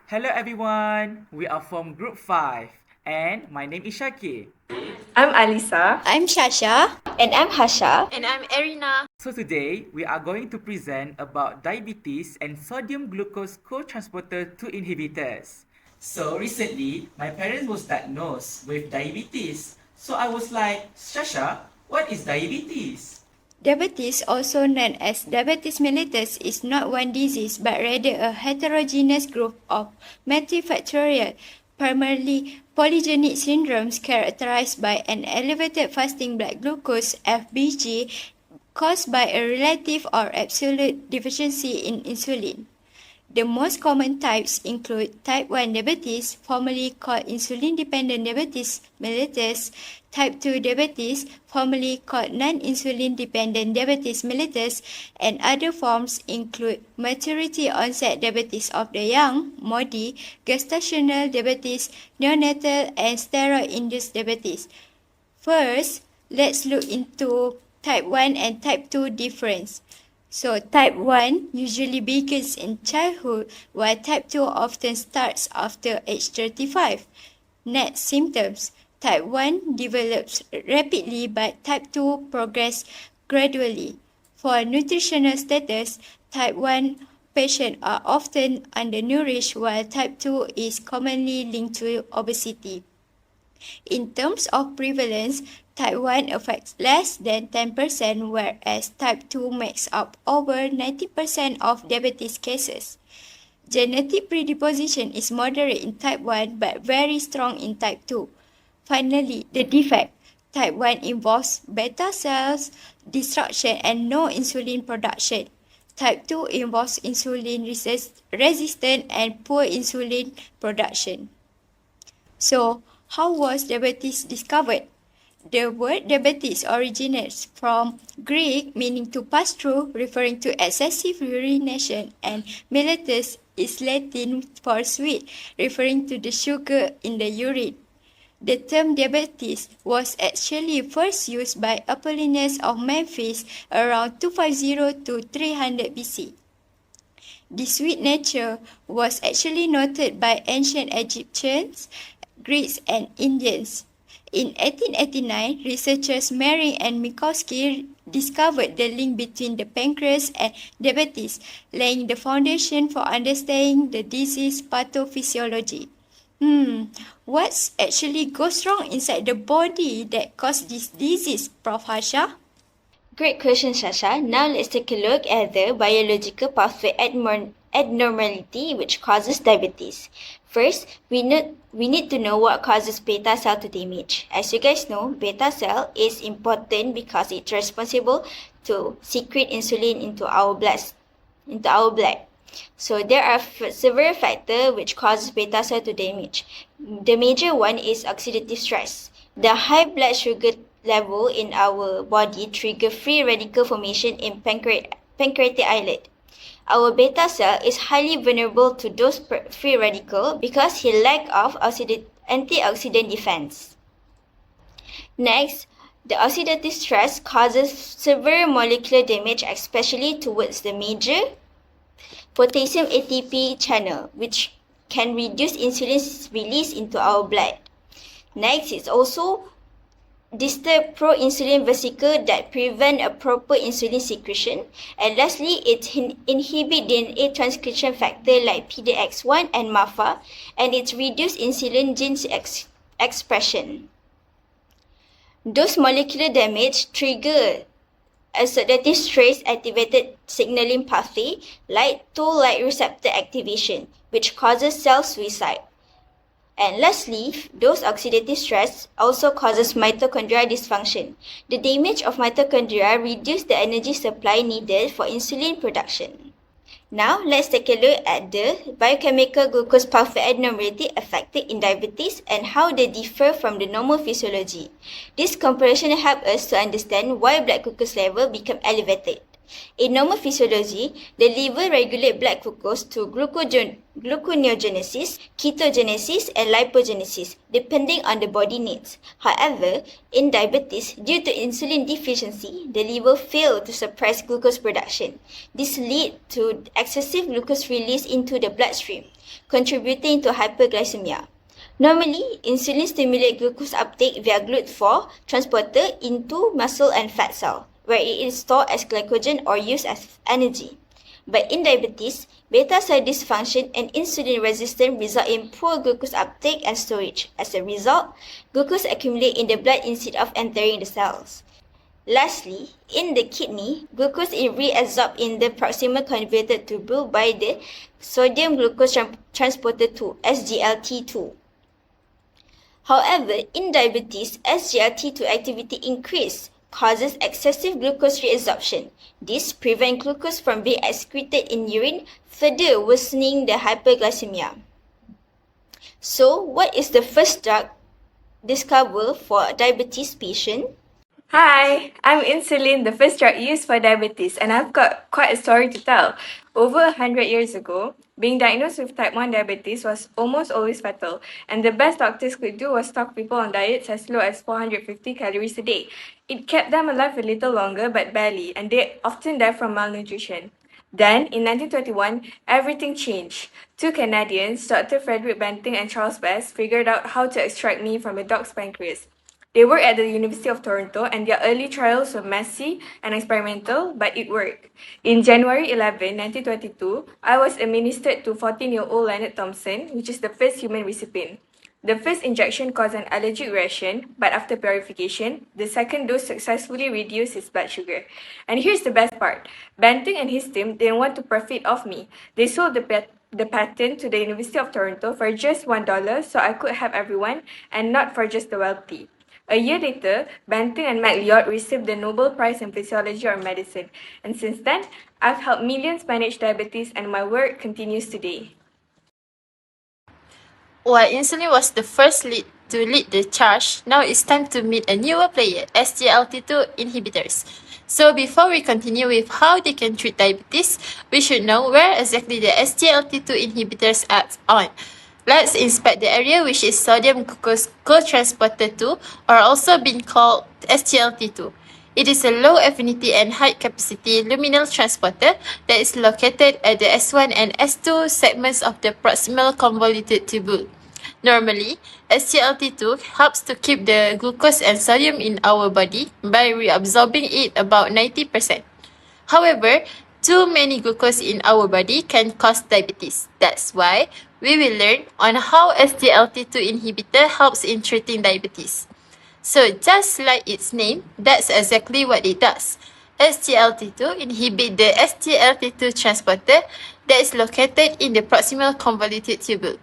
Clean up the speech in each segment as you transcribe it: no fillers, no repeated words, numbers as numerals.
Hello everyone, we are from Group 5 and my name is Shaqir. I'm Alisa. I'm Shasha. And I'm Hasya. And I'm Erina. So today we are going to present about diabetes and sodium glucose co-transporter 2 inhibitors. So recently, my parents was diagnosed with diabetes. So I was like, Shasha, what is diabetes? Diabetes, also known as diabetes mellitus, is not one disease but rather a heterogeneous group of multifactorial, primarily polygenic syndromes characterized by an elevated fasting blood glucose (FBG) caused by a relative or absolute deficiency in insulin. The most common types include type 1 diabetes, formerly called insulin-dependent diabetes mellitus, type 2 diabetes, formerly called non-insulin-dependent diabetes mellitus, and other forms include maturity-onset diabetes of the young, MODY, gestational diabetes, neonatal, and steroid-induced diabetes. First, let's look into type 1 and type 2 difference. So type 1 usually begins in childhood while type 2 often starts after age 35. Next, symptoms. Type 1 develops rapidly but type 2 progress gradually. For nutritional status, type 1 patients are often undernourished while type 2 is commonly linked to obesity. In terms of prevalence, type 1 affects less than 10%, whereas type 2 makes up over 90% of diabetes cases. Genetic predisposition is moderate in type 1 but very strong in type 2. Finally, the defect. Type 1 involves beta cells destruction and no insulin production. Type 2 involves insulin resistant and poor insulin production. So, how was diabetes discovered? The word diabetes originates from Greek meaning to pass through, referring to excessive urination, and mellitus is Latin for sweet, referring to the sugar in the urine. The term diabetes was actually first used by Apollonius of Memphis around 250 to 300 BC. The sweet nature was actually noted by ancient Egyptians, Greeks, and Indians. In 1889, researchers Mering and Minkowski discovered the link between the pancreas and diabetes, laying the foundation for understanding the disease pathophysiology. What's actually goes wrong inside the body that causes this disease, Prof. Hasya? Great question, Shasha. Now let's take a look at the biological pathway abnormality which causes diabetes. First, we need to know what causes beta cell to damage. As you guys know, beta cell is important because it's responsible to secrete insulin into our blood. So there are several factors which causes beta cell to damage. The major one is oxidative stress. The high blood sugar level in our body trigger free radical formation in pancreatic islet. Our beta cell is highly vulnerable to those free radical because he lack of antioxidant defense. Next, the oxidative stress causes severe molecular damage, especially towards the major potassium ATP channel, which can reduce insulin release into our blood. Next, it's also disturb pro-insulin vesicle that prevent a proper insulin secretion. And lastly, it inhibit DNA transcription factor like PDX1 and MAFA, and it reduce insulin genes expression. Those molecular damage trigger oxidative stress activated signaling pathway like toll-like receptor activation, which causes cell suicide. And lastly, those oxidative stress also causes mitochondrial dysfunction. The damage of mitochondria reduces the energy supply needed for insulin production. Now, let's take a look at the biochemical glucose pathway abnormality affected in diabetes and how they differ from the normal physiology. This comparison helps us to understand why blood glucose level become elevated. In normal physiology, the liver regulates blood glucose to gluconeogenesis, ketogenesis, and lipogenesis, depending on the body needs. However, in diabetes, due to insulin deficiency, the liver fails to suppress glucose production. This leads to excessive glucose release into the bloodstream, contributing to hyperglycemia. Normally, insulin stimulates glucose uptake via GLUT4 transporter into muscle and fat cell, where it is stored as glycogen or used as energy. But in diabetes, beta cell dysfunction and insulin resistance result in poor glucose uptake and storage. As a result, glucose accumulates in the blood instead of entering the cells. Lastly, in the kidney, glucose is reabsorbed in the proximal converter tubule by the sodium glucose transporter 2, SGLT2. However, in diabetes, SGLT2 activity increase causes excessive glucose reabsorption. This prevents glucose from being excreted in urine, further worsening the hyperglycemia. So, what is the first drug discovered for diabetes patient? Hi, I'm Insulin, the first drug used for diabetes, and I've got quite a story to tell. Over 100 years ago, being diagnosed with type 1 diabetes was almost always fatal, and the best doctors could do was stock people on diets as low as 450 calories a day. It kept them alive a little longer, but barely, and they often die from malnutrition. Then, in 1921, everything changed. Two Canadians, Dr. Frederick Banting and Charles West, figured out how to extract meat from a dog's pancreas. They worked at the University of Toronto, and their early trials were messy and experimental, but it worked. In January 11, 1922, I was administered to 14-year-old Leonard Thompson, which is the first human recipient. The first injection caused an allergic reaction, but after purification, the second dose successfully reduced his blood sugar. And here's the best part. Banting and his team didn't want to profit off me. They sold the patent to the University of Toronto for just $1 so I could help everyone and not for just the wealthy. A year later, Banting and MacLeod received the Nobel Prize in Physiology or Medicine, and since then, I've helped millions manage diabetes and my work continues today. While insulin was the first to lead the charge, now it's time to meet a newer player, SGLT2 inhibitors. So before we continue with how they can treat diabetes, we should know where exactly the SGLT2 inhibitors act on. Let's inspect the area which is sodium glucose co-transporter 2, or also being called SGLT2. It is a low affinity and high capacity luminal transporter that is located at the S1 and S2 segments of the proximal convoluted tubule. Normally, SGLT2 helps to keep the glucose and sodium in our body by reabsorbing it about 90%. However, too many glucose in our body can cause diabetes. That's why we will learn on how SGLT2 inhibitor helps in treating diabetes. So just like its name, that's exactly what it does. SGLT2 inhibits the SGLT2 transporter that is located in the proximal convoluted tubule.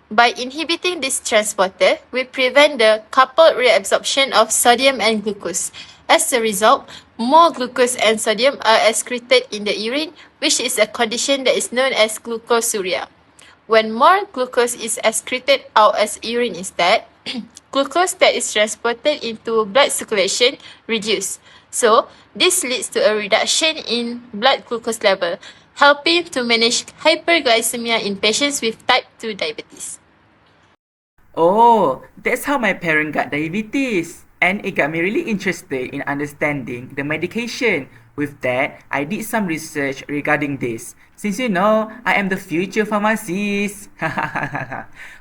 By inhibiting this transporter, we prevent the coupled reabsorption of sodium and glucose. As a result, more glucose and sodium are excreted in the urine, which is a condition that is known as glucosuria. When more glucose is excreted out as urine instead, glucose that is transported into blood circulation reduces. So, this leads to a reduction in blood glucose level, helping to manage hyperglycemia in patients with type 2 diabetes. Oh, that's how my parent got diabetes. And it got me really interested in understanding the medication. With that, I did some research regarding this. Since you know, I am the future pharmacist.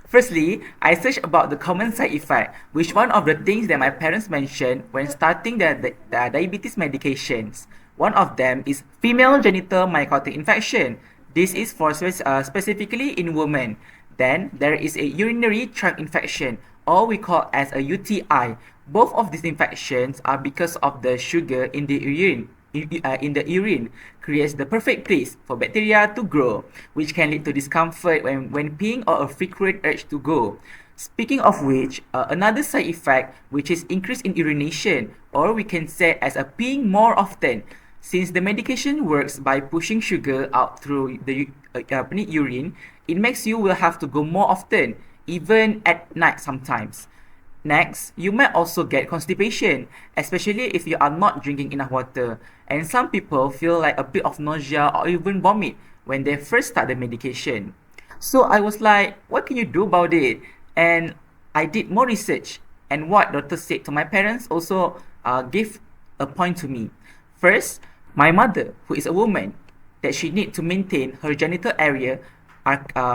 Firstly, I searched about the common side effect, which one of the things that my parents mentioned when starting the diabetes medications. One of them is female genital myocardial infection. This is for specifically in women. Then there is a urinary tract infection, or we call as a UTI. Both of these infections are because of the sugar in the urine. In the urine creates the perfect place for bacteria to grow, which can lead to discomfort when peeing or a frequent urge to go. Speaking of which, another side effect which is increase in urination, or we can say as a peeing more often. Since the medication works by pushing sugar out through the urine, it makes you will have to go more often, even at night sometimes. Next, you might also get constipation, especially if you are not drinking enough water. And some people feel like a bit of nausea or even vomit when they first start the medication. So I was like, what can you do about it? And I did more research. And what doctor said to my parents also gave a point to me. First, my mother, who is a woman, that she need to maintain her genital area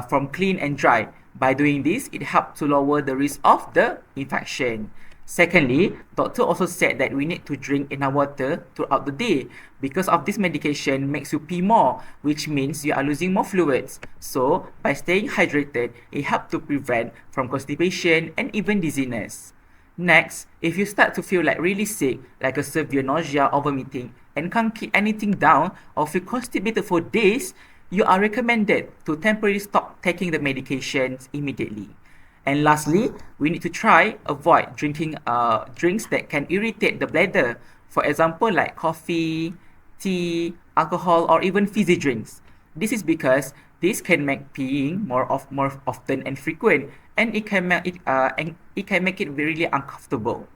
from clean and dry. By doing this, it helps to lower the risk of the infection. Secondly, doctor also said that we need to drink enough water throughout the day because of this medication makes you pee more, which means you are losing more fluids. So, by staying hydrated, it helps to prevent from constipation and even dizziness. Next, if you start to feel like really sick, like a severe nausea or vomiting, and can't keep anything down or feel constipated for days, you are recommended to temporarily stop taking the medications immediately. And lastly, we need to try avoid drinking drinks that can irritate the bladder. For example, like coffee, tea, alcohol, or even fizzy drinks. This is because this can make peeing more often and frequent, and it can make it really uncomfortable.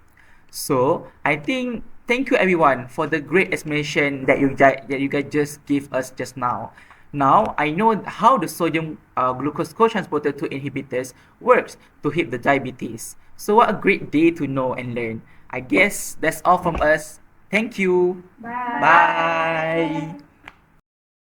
So I think thank you everyone for the great explanation that you guys just gave us just now. Now I know how the sodium glucose co-transporter 2 inhibitors works to hit the diabetes. So what a great day to know and learn. I guess that's all from us. Thank you. Bye. Bye.